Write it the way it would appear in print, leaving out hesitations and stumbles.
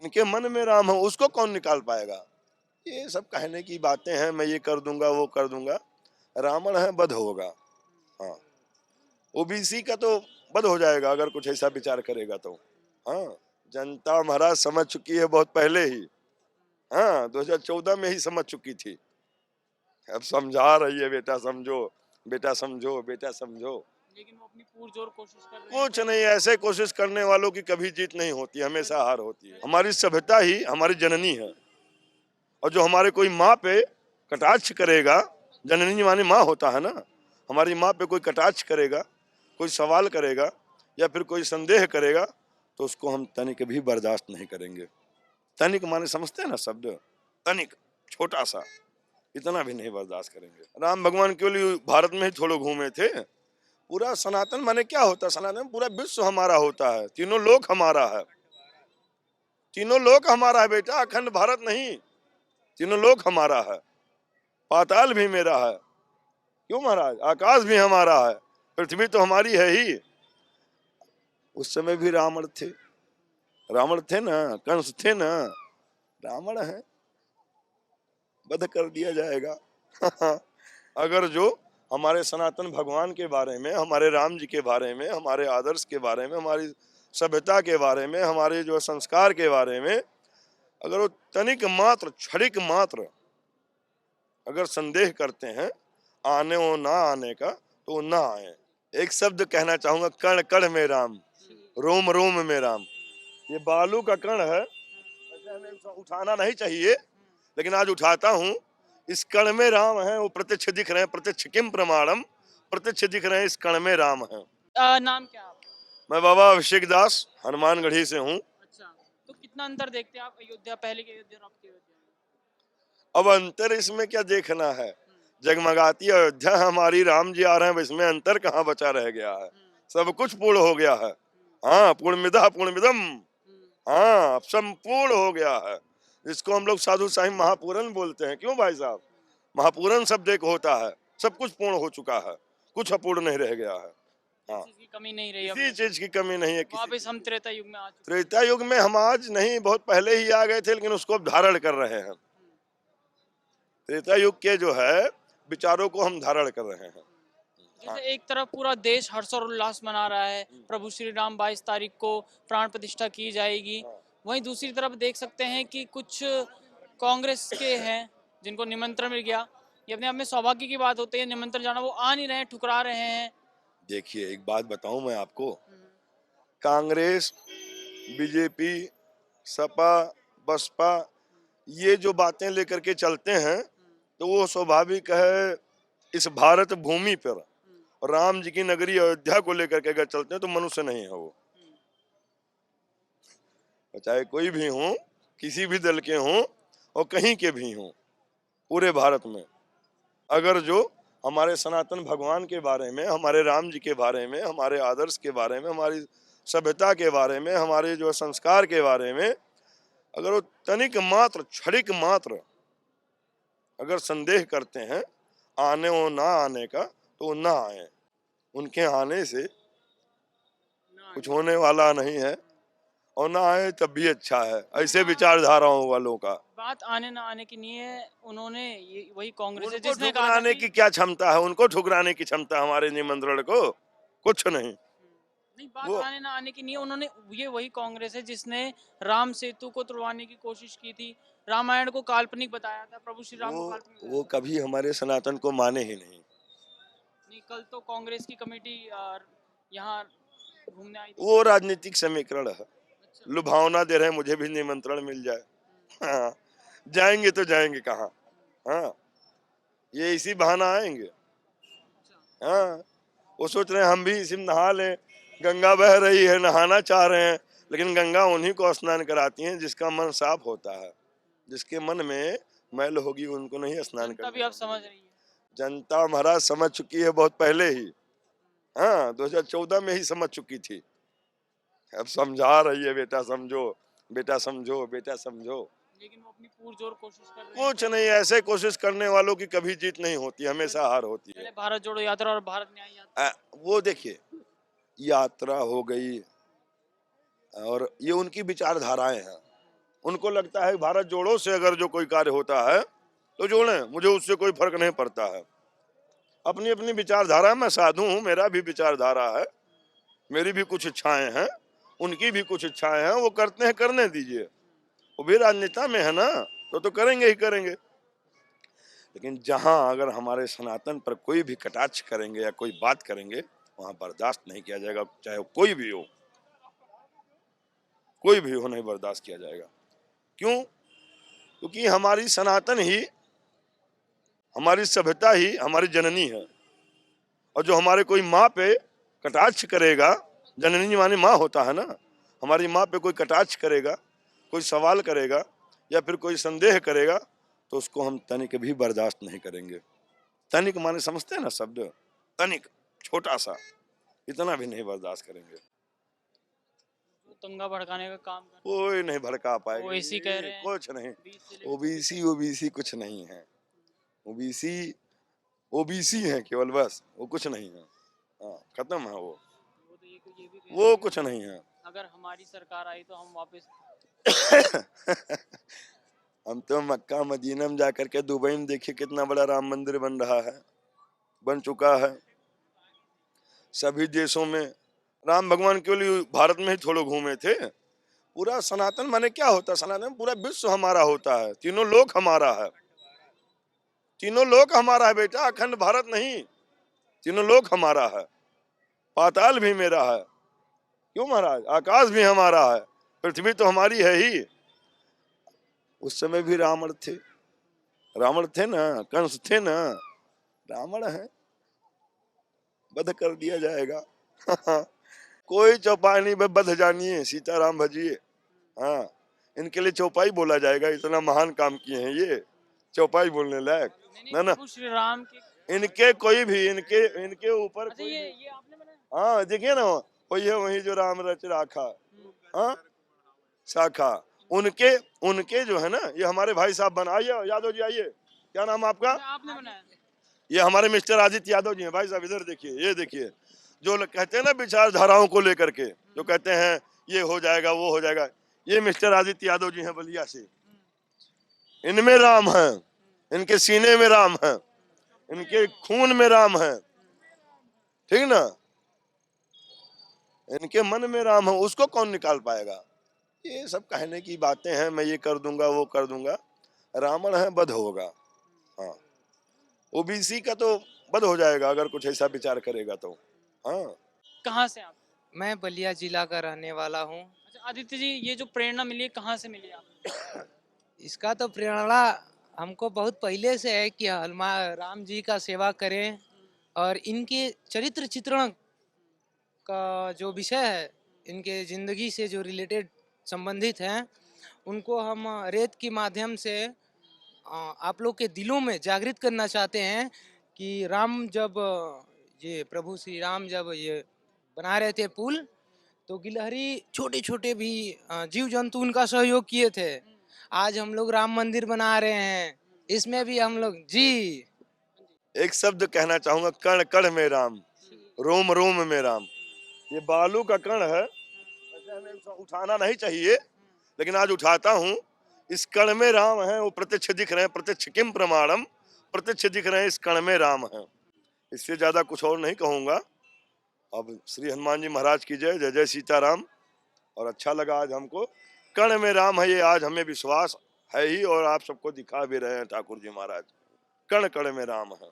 इनके मन में राम हो उसको कौन निकाल पाएगा। ये सब कहने की बातें हैं, मैं ये कर दूंगा वो कर दूंगा। रावण है, वध होगा। हाँ, ओबीसी का तो वध हो जाएगा अगर कुछ ऐसा विचार करेगा तो। हाँ, जनता महाराज समझ चुकी है बहुत पहले ही। हाँ, 2014 में ही समझ चुकी थी। अब समझा रही है, बेटा समझो, बेटा समझो, बेटा समझो। लेकिन वो अपनी पुरजोर कोशिश कर रहे हैं कुछ भाई। नहीं, ऐसे कोशिश करने वालों की कभी जीत नहीं होती, हमेशा हार होती है। हमारी सभ्यता ही हमारी जननी है, और जो हमारे कोई माँ पे कटाक्ष करेगा, जननी माने माँ होता है ना, हमारी माँ पे कोई कटाक्ष करेगा, कोई सवाल करेगा या फिर कोई संदेह करेगा, तो उसको हम तनिक भी बर्दाश्त नहीं करेंगे। तनिक माने समझते हैं ना शब्द, तनिक, छोटा सा, इतना भी नहीं बर्दाश्त करेंगे। राम भगवान केवल भारत में ही थोड़े घूमे थे। पूरा सनातन माने क्या होता है, सनातन पूरा विश्व हमारा होता है, तीनों लोक हमारा है। तीनों लोक हमारा है बेटा, अखंड भारत नहीं, तीनों लोक हमारा है। पाताल भी मेरा है, क्यों महाराज, आकाश भी हमारा है, पृथ्वी तो हमारी है ही। उस समय भी रावण थे, रावण थे ना, कंस थे ना, रावण है, वध कर दिया जाएगा। अगर जो हमारे सनातन भगवान के बारे में, हमारे राम जी के बारे में, हमारे आदर्श के बारे में, हमारी सभ्यता के बारे में, हमारे जो संस्कार के बारे में अगर वो तनिक मात्र, क्षणिक मात्र अगर संदेह करते हैं आने और ना आने का, तो वो ना आए। एक शब्द कहना चाहूंगा, कण कण में राम, रोम रोम में राम। ये बालू का कण है, वैसे हमें उठाना नहीं चाहिए, लेकिन आज उठाता हूँ। इस कण में राम है, वो प्रत्यक्ष दिख रहे हैं, प्रत्यक्ष किम प्रमाणम, प्रत्यक्ष दिख रहे हैं, इस कण में राम है। नाम क्या आप? मैं बाबा अभिषेक दास हनुमानगढ़ी से हूँ। अच्छा, तो कितना अंतर देखते हैं आप अयोध्या पहले की अयोध्या और अब की अयोध्या में? अब अंतर इसमें क्या देखना है, जगमगाती अयोध्या हमारी, राम जी आ रहे हैं, इसमें अंतर कहाँ बचा रह गया है, सब कुछ पूर्ण हो गया है। हाँ, पूर्णमिदः पूर्णमिदम्, हाँ अब संपूर्ण हो गया है। जिसको हम लोग साधु साहिब महापूरन बोलते हैं, क्यों भाई साहब, महापूरन शब्द एक होता है, सब कुछ पूर्ण हो चुका है, कुछ अपूर्ण नहीं रह गया है। हाँ, किसी चीज की कमी नहीं रही अब। किसी चीज की कमी नहीं है, किसी वापस हम त्रेता युग में आ चुके हैं। त्रेता युग में हम आज नहीं, बहुत पहले ही आ गए थे, लेकिन उसको अब धारण कर रहे हैं। त्रेता युग के जो है विचारों को हम धारण कर रहे हैं। जैसे एक तरफ पूरा देश हर्ष और उल्लास मना रहा है, प्रभु श्री राम 22 तारीख को प्राण प्रतिष्ठा की जाएगी, वहीं दूसरी तरफ देख सकते हैं कि कुछ कांग्रेस के हैं जिनको निमंत्रण मिल गया। ये अपने आप में सौभाग्य की बात होती है, निमंत्रण जाना, वो आ नहीं रहे हैं, ठुकरा रहे हैं। देखिए एक बात बताऊं मैं आपको, कांग्रेस, बीजेपी, सपा, बसपा, ये जो बातें लेकर के चलते हैं, तो वो स्वाभाविक है, इस भारत भूमि पर राम जी की नगरी अयोध्या को लेकर के अगर चलते हैं तो मनुष्य नहीं है वो। चाहे कोई भी हो, किसी भी दल के हों और कहीं के भी हों, पूरे भारत में अगर जो हमारे सनातन भगवान के बारे में, हमारे राम जी के बारे में, हमारे आदर्श के बारे में, हमारी सभ्यता के बारे में, हमारे जो संस्कार के बारे में अगर वो तनिक मात्र, क्षणिक मात्र अगर संदेह करते हैं आने और ना आने का, तो वो ना आए। उनके आने से कुछ होने वाला नहीं है, और ना आए तब भी अच्छा है, ऐसे विचारधाराओं वालों का। बात आने ना आने की नहीं है, उन्होंने ये वही कांग्रेस है उनको जिसने कहा था ठुकराने कि की क्या क्षमता है, उनको ठुकराने की क्षमता हमारे निमंत्रण को कुछ नहीं। नहीं, बात वो आने ना आने की नहीं है, उन्होंने ये वही कांग्रेस है जिसने राम सेतु को तुड़वाने की कोशिश की थी, रामायण को काल्पनिक बताया था, प्रभु श्री राम वो को काल्पनिक बताया वो था। कभी हमारे सनातन को माने ही नहीं। नहीं, कल तो कांग्रेस की कमेटी यहाँ घूमने आई थी। वो राजनीतिक समीकरण है, अच्छा। लुभावना दे रहे हैं, मुझे भी निमंत्रण मिल जाए। हाँ, जाएंगे तो जाएंगे कहाँ। हाँ, ये इसी बहाना आएंगे। हाँ, वो सोच रहे हैं हम भी इसी में नहा लें, गंगा बह रही है, नहाना चाह रहे हैं, लेकिन गंगा उन्हीं को स्नान कराती है जिसका मन साफ होता है। जिसके मन में मैल होगी उनको नहीं स्नान जनता भी करने आप समझ रही है। जनता महाराज समझ चुकी है बहुत पहले ही। हाँ, 2014 में ही समझ चुकी थी। अब समझा रही है, बेटा समझो, बेटा समझो, बेटा समझो। लेकिन वो अपनी पुरजोर कोशिश कर रहे हैं कुछ भाई। नहीं, ऐसे कोशिश करने वालों की कभी जीत नहीं होती, हमेशा हार होती है। पहले भारत जोड़ो यात्रा और भारत न्याय यात्रा। वो देखिए, यात्रा हो गई, और ये उनकी विचारधाराएं हैं। उनको लगता है भारत जोड़ो से अगर जो कोई कार्य होता है तो जोड़ें, मुझे उससे कोई फर्क नहीं पड़ता है। अपनी अपनी विचारधारा, मैं साधु हूँ, मेरा भी विचारधारा है, मेरी भी कुछ इच्छाएं हैं, उनकी भी कुछ इच्छाएं हैं, वो करते हैं, करने दीजिए। वो भी राजनेता में है ना, तो करेंगे ही करेंगे। लेकिन जहां अगर हमारे सनातन पर कोई भी कटाक्ष करेंगे या कोई बात करेंगे, वहां बर्दाश्त नहीं किया जाएगा, चाहे वो कोई भी हो, कोई भी हो, नहीं बर्दाश्त किया जाएगा। क्यों? क्योंकि हमारी सनातन ही, हमारी सभ्यता ही हमारी जननी है। और जो हमारे कोई माँ पे कटाक्ष करेगा, जननी माने माँ होता है ना, हमारी माँ पे कोई कटाक्ष करेगा, कोई सवाल करेगा या फिर कोई संदेह करेगा, तो उसको हम तनिक भी बर्दाश्त नहीं करेंगे। तनिक माने समझते हैं ना शब्द, तनिक, छोटा सा, इतना भी नहीं बर्दाश्त करेंगे। दंगा भड़काने का काम कर कोई नहीं भड़का पाएगा, ओवैसी कह रहे हैं कुछ नहीं। 20 से लेकर ओबीसी ओबीसी कुछ नहीं है, ओबीसी ओबीसी है केवल, बस, वो कुछ नहीं है। हाँ, खत्म है वो तो ये भी कह वो रहे कुछ नहीं है। हैं, अगर हमारी सरकार आई तो हम वापस हम तो मक्का मदीना में जाकर के दुबई में देखिए कितना बड़ा राम मंदिर बन रहा है, बन चुका है। सभी देशों में राम भगवान केवल भारत में ही थोड़े घूमे थे। पूरा सनातन माने क्या होता है? सनातन पूरा विश्व हमारा होता है, तीनों लोक हमारा है, तीनों लोक हमारा है बेटा, अखंड भारत नहीं, तीनों लोक हमारा है। पाताल भी मेरा है, क्यों महाराज? आकाश भी हमारा है, पृथ्वी तो हमारी है ही। उस समय भी रावण थे ना, कंस थे ना, रावण है, वध कर दिया जाएगा। कोई चौपाई नहीं, बध जानिए, सीताराम भजिए। हाँ, इनके लिए चौपाई बोला जाएगा, इतना महान काम किए हैं ये, चौपाई बोलने लायक ना ना। प्रभु श्री राम के इनके कोई भी, इनके ऊपर अच्छा कोई भी, ये आपने बनाया हाँ देखिए ना, वही है, वही जो राम रच राखा, हाँ, शाखा, उनके उनके जो है ना, ये हमारे भाई साहब बनाइए, यादव जी आइए, क्या नाम आपका? अच्छा, आपने बनाया ये हमारे मिस्टर आदित्य यादव जी हैं। भाई साहब इधर देखिए, ये देखिए, जो लोग कहते हैं ना विचारधाराओं को लेकर के, जो कहते हैं ये हो जाएगा वो हो जाएगा, ये मिस्टर आदित्य यादव जी हैं बलिया से। इनमें राम है, इनके सीने में राम है, इनके खून में राम है, ठीक ना, इनके मन में राम है, उसको कौन निकाल पाएगा? ये सब कहने की बातें हैं, मैं ये कर दूंगा वो कर दूंगा, रावण है, वध होगा। हाँ, ओबीसी का तो वध हो जाएगा अगर कुछ ऐसा विचार करेगा तो। हाँ, कहाँ से आप? मैं बलिया जिला का रहने वाला हूँ। अच्छा आदित्य जी, ये जो प्रेरणा मिली है कहाँ से मिली आपको? इसका तो प्रेरणा हमको बहुत पहले से है कि हनुमान राम जी का सेवा करें, और इनके चरित्र चित्रण का जो विषय है, इनके जिंदगी से जो रिलेटेड संबंधित हैं, उनको हम रेत के माध्यम से आप लोग के दिलों में जागृत करना चाहते हैं कि राम जब ये प्रभु श्री राम जब ये बना रहे थे पुल, तो गिलहरी छोटे छोटे भी जीव जंतु उनका सहयोग किए थे। आज हम लोग राम मंदिर बना रहे हैं, इसमें भी हम लोग जी। एक शब्द कहना चाहूंगा, कण कण में राम, रोम रोम में राम। ये बालू का कण है, वैसे हमें उठाना नहीं चाहिए, लेकिन आज उठाता हूँ। इस कण में राम है, वो प्रत्यक्ष दिख रहे हैं, प्रत्यक्ष किम प्रमाणम, प्रत्यक्ष दिख रहे हैं, इस कण में राम है। इससे ज्यादा कुछ और नहीं कहूंगा। अब श्री हनुमान जी महाराज की जय, जय जय सीताराम। और अच्छा लगा आज हमको, कण में राम है, ये आज हमें विश्वास है ही, और आप सबको दिखा भी रहे हैं ठाकुर जी महाराज, कण कण में राम है।